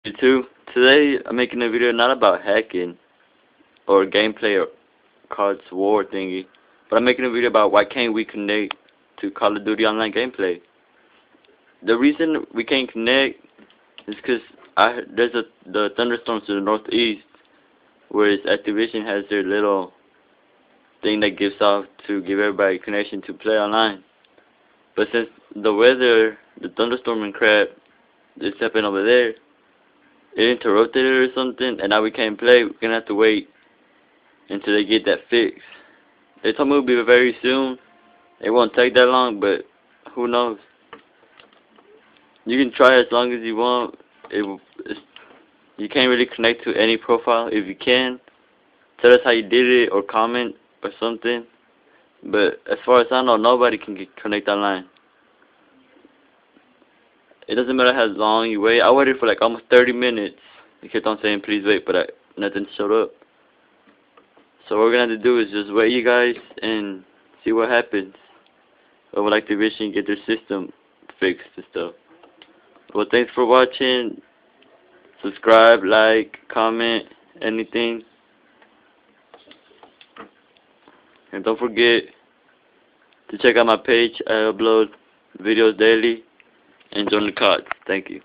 YouTube. Today I'm making a video not about hacking or gameplay or cards war thingy, but I'm making a video about why can't we connect to Call of Duty Online gameplay. The reason we can't connect is because there's the thunderstorms to the northeast, whereas Activision has their little thing that gives off to give everybody connection to play online. But since the weather, the thunderstorm and crap is happening over there, it interrupted it or something, and now we can't play. We're gonna have to wait until they get that fixed. They told me it'll be very soon. It won't take that long, but who knows? You can try as long as you want. You can't really connect to any profile. If you can, tell us how you did it or comment or something. But as far as I know, nobody can connect online. It doesn't matter how long you wait. I waited for like almost 30 minutes. They kept on saying please wait, but nothing showed up. So what we're gonna have to do is just wait, you guys, and see what happens. Or will Activision get their system fixed and stuff. Well, thanks for watching. Subscribe, like, comment, anything. And don't forget to check out my page. I upload videos daily. And join the cards. Thank you.